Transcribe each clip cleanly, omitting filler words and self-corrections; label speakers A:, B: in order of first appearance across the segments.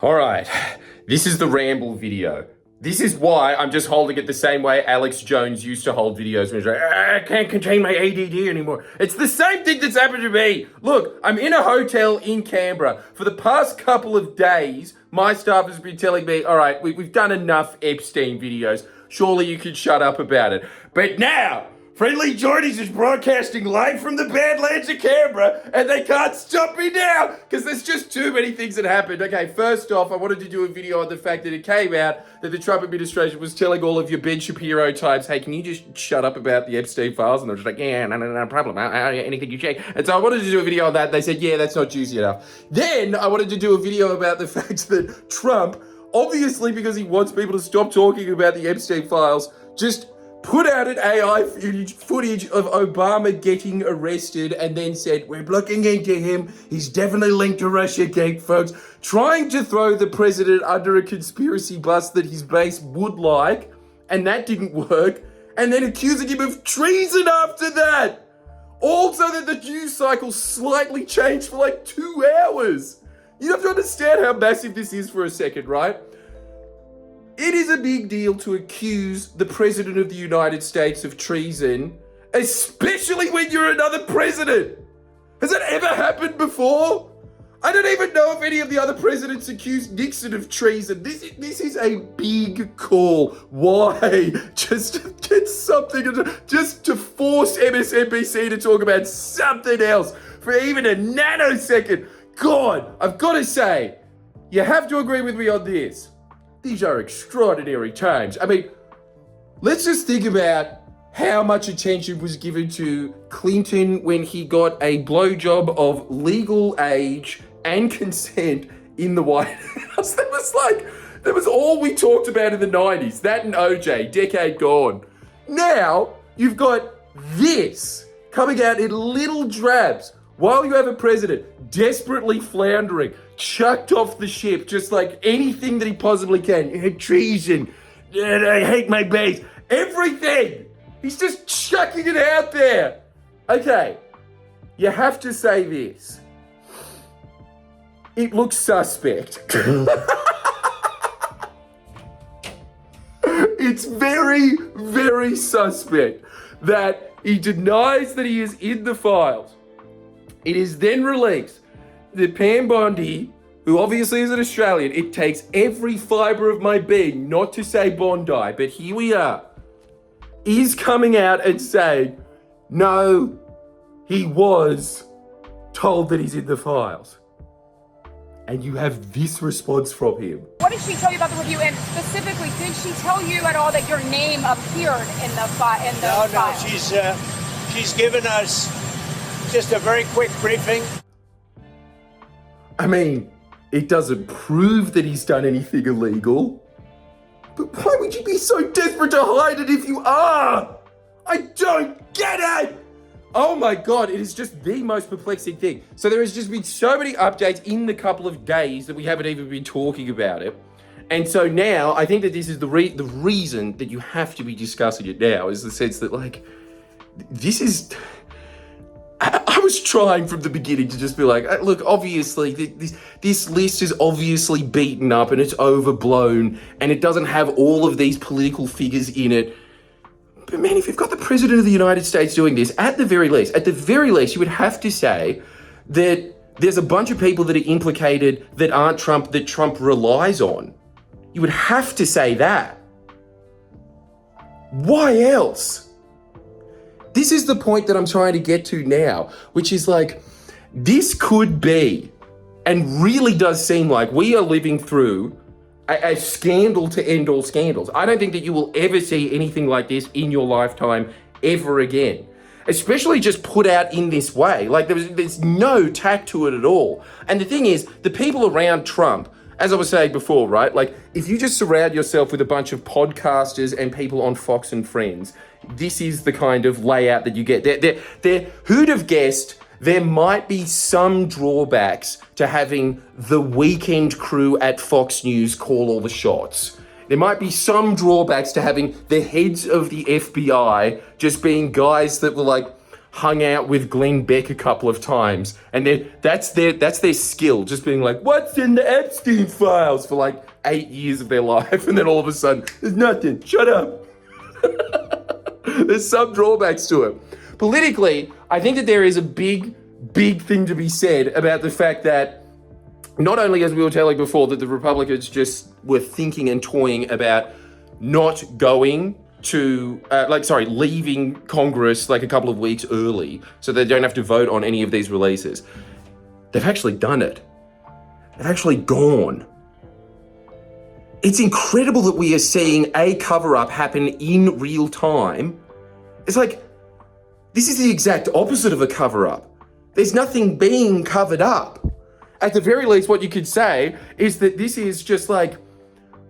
A: All right, this is the ramble video. This is why I'm just holding it the same way Alex Jones used to hold videos when he's like, I can't contain my ADD anymore. It's the same thing that's happened to me. Look, I'm in a hotel in Canberra. For the past couple of days, my staff has been telling me, all right, we've done enough Epstein videos. Surely you can shut up about it. But now, Friendly Jordies is broadcasting live from the Badlands of Canberra, and they can't stop me now, because there's just too many things that happened. Okay, first off, I wanted to do a video on the fact that it came out that the Trump administration was telling all of your Ben Shapiro types, hey, can you just shut up about the Epstein files? And they're just like, yeah, no problem, anything you say. And so I wanted to do a video on that. They said, yeah, that's not juicy enough. Then I wanted to do a video about the fact that Trump, obviously because he wants people to stop talking about the Epstein files, just put out an AI footage of Obama getting arrested and then said, we're looking into him. He's definitely linked to Russiagate, folks. Trying to throw the president under a conspiracy bus that his base would like, and that didn't work. And then accusing him of treason after that. Also that the news cycle slightly changed for like 2 hours. You have to understand how massive this is for a second, right? It is a big deal to accuse the President of the United States of treason, especially when you're another president. Has that ever happened before? I don't even know if any of the other presidents accused Nixon of treason. This is a big call. Why? Just to get something, just to force MSNBC to talk about something else for even a nanosecond. God, I've got to say, you have to agree with me on this. These are extraordinary times. I mean, let's just think about how much attention was given to Clinton when he got a blowjob of legal age and consent in the White House. That was all we talked about in the 90s. That and OJ, decade gone. Now, you've got this coming out in little drabs while you have a president desperately floundering, chucked off the ship, just like anything that he possibly can. Treason. I hate my base. Everything. He's just chucking it out there. Okay. You have to say this. It looks suspect. It's very, very suspect that he denies that he is in the files. It is then released that Pam Bondi, who obviously is an Australian, it takes every fibre of my being not to say Bondi, but here we are, is coming out and saying, no, he was told that he's in the files. And you have this response from him.
B: What did she tell you about the review? And specifically, did she tell you at all that your name appeared in the file?
C: No, she's given us just a very quick briefing.
A: I mean, it doesn't prove that he's done anything illegal. But why would you be so desperate to hide it if you are? I don't get it! Oh my God, it is just the most perplexing thing. So there has just been so many updates in the couple of days that we haven't even been talking about it. And so now, I think that this is the reason that you have to be discussing it now, is the sense that, like, this is... I was trying from the beginning to just be like, look, obviously, this list is obviously beaten up and it's overblown and it doesn't have all of these political figures in it. But man, if you've got the President of the United States doing this, at the very least, you would have to say that there's a bunch of people that are implicated that aren't Trump, that Trump relies on. You would have to say that. Why else? This is the point that I'm trying to get to now, which is like, this could be, and really does seem like we are living through a scandal to end all scandals. I don't think that you will ever see anything like this in your lifetime ever again, especially just put out in this way. Like there's no tact to it at all. And the thing is, the people around Trump, as I was saying before, right? Like if you just surround yourself with a bunch of podcasters and people on Fox and Friends, this is the kind of layout that you get. Who'd have guessed there might be some drawbacks to having the weekend crew at Fox News call all the shots. There might be some drawbacks to having the heads of the FBI just being guys that were like hung out with Glenn Beck a couple of times, and that's their skill, just being like, what's in the Epstein files for like 8 years of their life, and then all of a sudden, there's nothing, shut up. There's some drawbacks to it. Politically, I think that there is a big thing to be said about the fact that not only, as we were telling before, that the Republicans just were thinking and toying about not going to, leaving Congress like a couple of weeks early so they don't have to vote on any of these releases. They've actually done it. They've actually gone. It's incredible that we are seeing a cover-up happen in real time. It's like, this is the exact opposite of a cover-up. There's nothing being covered up. At the very least, what you could say is that this is just like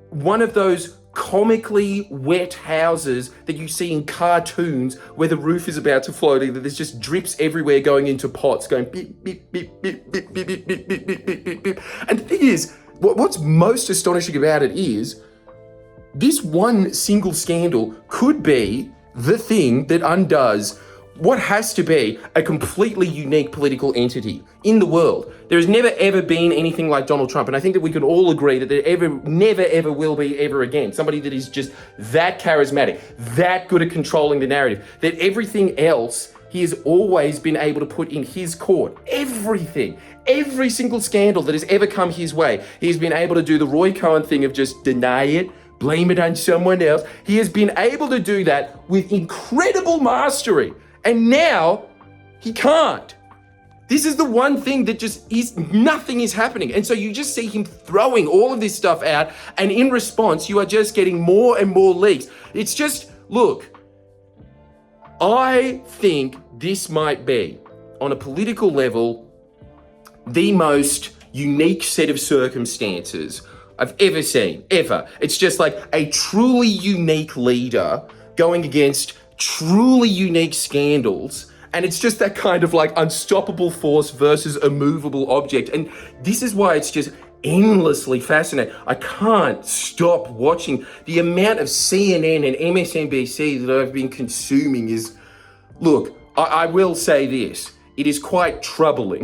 A: one of those comically wet houses that you see in cartoons where the roof is about to float, that there's just drips everywhere going into pots, going beep, beep, beep, beep, beep, beep, beep, beep, beep, beep, beep, beep. And the thing is, what's most astonishing about it is this one single scandal could be the thing that undoes what has to be a completely unique political entity in the world. There has never ever been anything like Donald Trump, and I think that we can all agree that there never ever will be ever again. Somebody that is just that charismatic, that good at controlling the narrative, that everything else he has always been able to put in his court. Everything, every single scandal that has ever come his way, he's been able to do the Roy Cohen thing of just deny it, blame it on someone else. He has been able to do that with incredible mastery. And now he can't. This is the one thing that just is, nothing is happening. And so you just see him throwing all of this stuff out, and in response, you are just getting more and more leaks. It's just, look, I think this might be, on a political level, the most unique set of circumstances I've ever seen, ever. It's just like a truly unique leader going against truly unique scandals, and it's just that kind of like unstoppable force versus a movable object. And this is why it's just endlessly fascinating. I can't stop watching. The amount of CNN and MSNBC that I've been consuming is, look, I will say this, it is quite troubling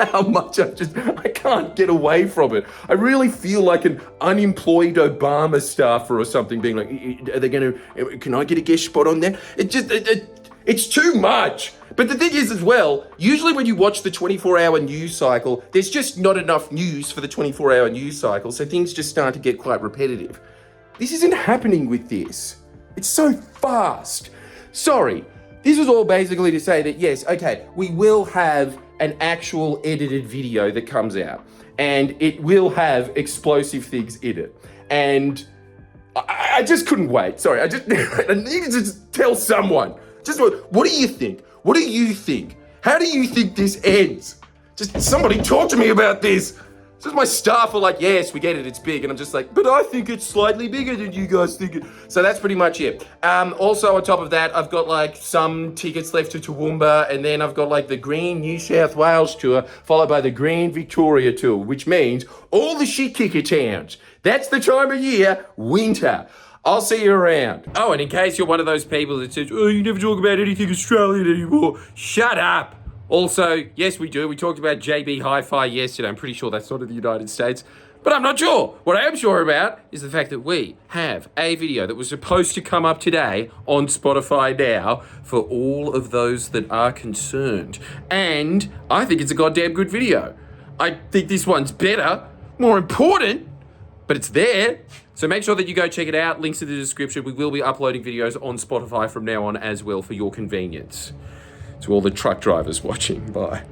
A: how much I can't get away from it. I really feel like an unemployed Obama staffer or something being like, are they can I get a guest spot on there? It's too much. But the thing is as well, usually when you watch the 24-hour news cycle, there's just not enough news for the 24-hour news cycle, so things just start to get quite repetitive. This isn't happening with this. It's so fast. Sorry, this was all basically to say that yes, okay, we will have an actual edited video that comes out, and it will have explosive things in it. And I just couldn't wait. Sorry, I needed to just tell someone. Just what do you think? What do you think? How do you think this ends? Just somebody talk to me about this. So my staff are like, yes, we get it, it's big. And I'm just like, but I think it's slightly bigger than you guys think it. So that's pretty much it. Also on top of that, I've got like some tickets left to Toowoomba, and then I've got like the Green New South Wales tour, followed by the Green Victoria tour, which means all the shit kicker towns. That's the time of year, winter. I'll see you around. Oh, and in case you're one of those people that says, oh, you never talk about anything Australian anymore, shut up. Also, yes, we do. We talked about JB Hi-Fi yesterday. I'm pretty sure that's not in the United States, but I'm not sure. What I am sure about is the fact that we have a video that was supposed to come up today on Spotify now for all of those that are concerned. And I think it's a goddamn good video. I think this one's better, more important, but it's there. So make sure that you go check it out. Links in the description. We will be uploading videos on Spotify from now on as well for your convenience. To all the truck drivers watching, bye.